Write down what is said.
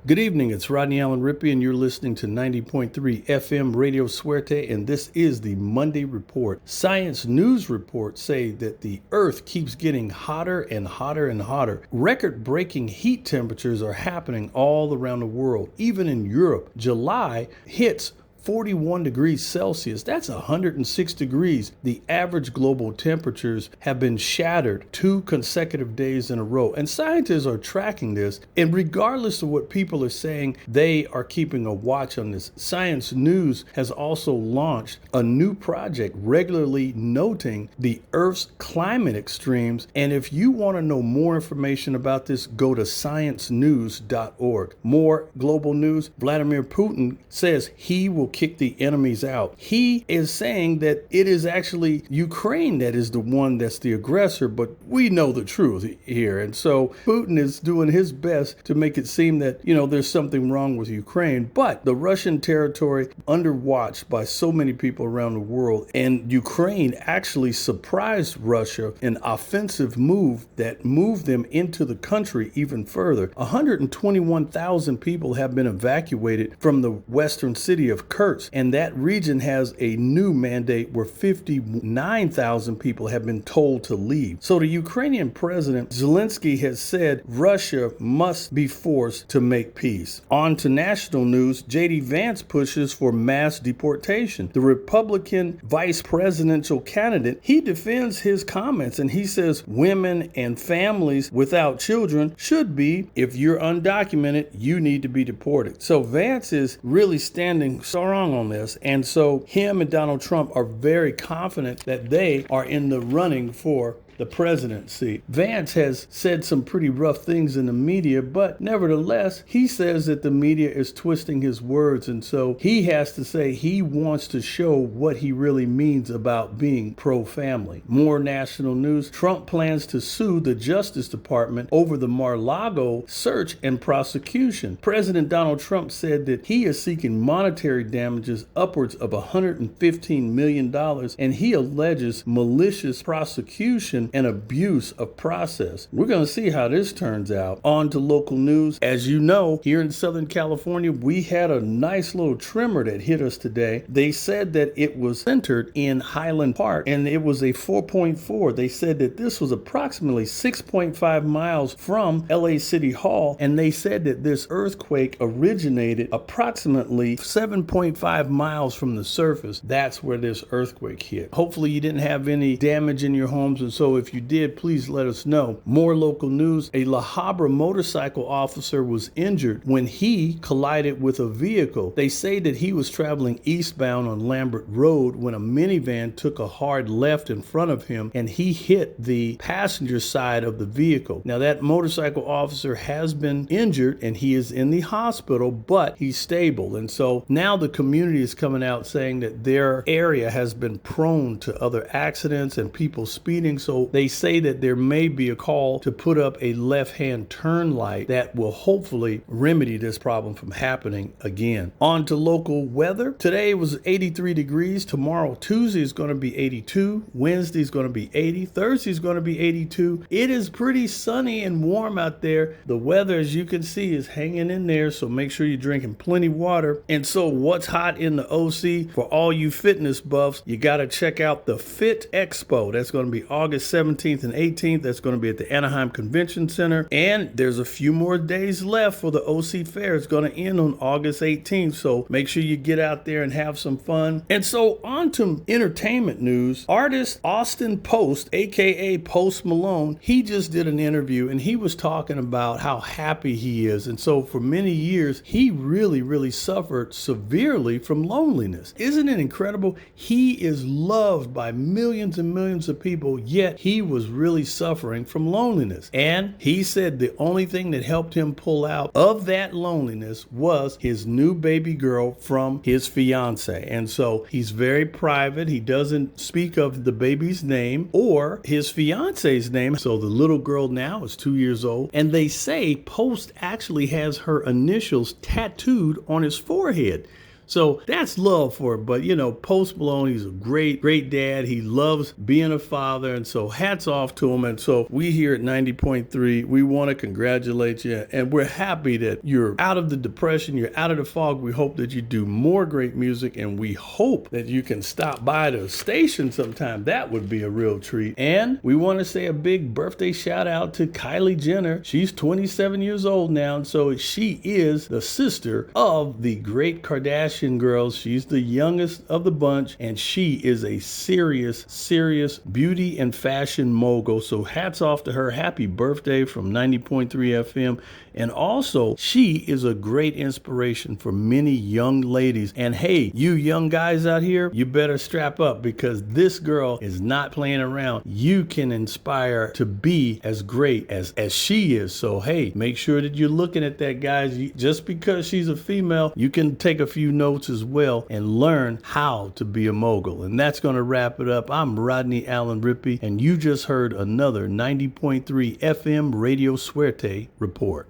Good evening, it's Rodney Allen Rippey, and you're listening to 90.3 FM Radio Suerte, and this is the Monday Report. Science news reports say that the Earth keeps getting hotter and hotter and hotter. Record-breaking heat temperatures are happening all around the world, even in Europe. July hits 41 degrees Celsius. That's 106 degrees. The average global temperatures have been shattered 2 consecutive days in a row. And scientists are tracking this. And regardless of what people are saying, they are keeping a watch on this. Science News has also launched a new project regularly noting the Earth's climate extremes. And if you want to know more information about this, go to sciencenews.org. More global news. Vladimir Putin says he will kick the enemies out. He is saying that it is actually Ukraine that is the one that's the aggressor, but we know the truth here. And so Putin is doing his best to make it seem that, there's something wrong with Ukraine. But the Russian territory under watch by so many people around the world, and Ukraine actually surprised Russia, an offensive move that moved them into the country even further. 121,000 people have been evacuated from the western city of Kursk. And that region has a new mandate where 59,000 people have been told to leave. So the Ukrainian president Zelensky has said Russia must be forced to make peace. On to national news, J.D. Vance pushes for mass deportation. The Republican vice presidential candidate, he defends his comments and he says women and families without children should be, if you're undocumented, you need to be deported. So Vance is really standing strong on this, and so him and Donald Trump are very confident that they are in the running for the presidency. Vance has said some pretty rough things in the media, but nevertheless, he says that the media is twisting his words, and so he has to say he wants to show what he really means about being pro-family. More national news. Trump plans to sue the Justice Department over the Mar-a-Lago search and prosecution. President Donald Trump said that he is seeking monetary damages upwards of $115 million, and he alleges malicious prosecution and abuse of process. We're going to see how this turns out. On to local news. As you know, here in Southern California, we had a nice little tremor that hit us today. They said that it was centered in Highland Park, and it was a 4.4. They said that this was approximately 6.5 miles from LA City Hall, and they said that this earthquake originated approximately 7.5 miles from the surface. That's where this earthquake hit. Hopefully you didn't have any damage in your homes, and so if you did, please let us know. More local news. A La Habra motorcycle officer was injured when he collided with a vehicle. They say that he was traveling eastbound on Lambert Road when a minivan took a hard left in front of him and he hit the passenger side of the vehicle. Now that motorcycle officer has been injured and he is in the hospital, but he's stable. And so now the community is coming out saying that their area has been prone to other accidents and people speeding. So they say that there may be a call to put up a left-hand turn light that will hopefully remedy this problem from happening again. On to local weather. Today was 83 degrees. Tomorrow, Tuesday, is going to be 82. Wednesday is going to be 80. Thursday is going to be 82. It is pretty sunny and warm out there. The weather, as you can see, is hanging in there, so make sure you're drinking plenty of water. And so what's hot in the OC? For all you fitness buffs, you got to check out the Fit Expo. That's going to be August 17th and 18th. That's going to be at the Anaheim Convention Center. And there's a few more days left for the OC Fair. It's going to end on August 18th. So make sure you get out there and have some fun. And so on to entertainment news. Artist Austin Post, aka Post Malone, he just did an interview and he was talking about how happy he is. And so for many years, he really suffered severely from loneliness. Isn't it incredible? He is loved by millions and millions of people, yet he was really suffering from loneliness. And he said the only thing that helped him pull out of that loneliness was his new baby girl from his fiance. And so he's very private. He doesn't speak of the baby's name or his fiance's name. So the little girl now is 2 years old. And they say Post actually has her initials tattooed on his forehead. So that's love for it. But, you know, Post Malone, he's a great, great dad. He loves being a father. And so hats off to him. And so we here at 90.3, we want to congratulate you. And we're happy that you're out of the depression, you're out of the fog. We hope that you do more great music. And we hope that you can stop by the station sometime. That would be a real treat. And we want to say a big birthday shout out to Kylie Jenner. She's 27 years old now. And so she is the sister of the great Kardashian girls. She's the youngest of the bunch, and she is a serious beauty and fashion mogul. So hats off to her. Happy birthday from 90.3 FM. And also, she is a great inspiration for many young ladies. And hey, you young guys out here, you better strap up, because this girl is not playing around. You can inspire to be as great as she is. So hey, make sure that you're looking at that, guys. Just because she's a female, you can take a few notes as well and learn how to be a mogul. And that's going to wrap it up. I'm Rodney Allen Rippey, and you just heard another 90.3 FM Radio Suerte report.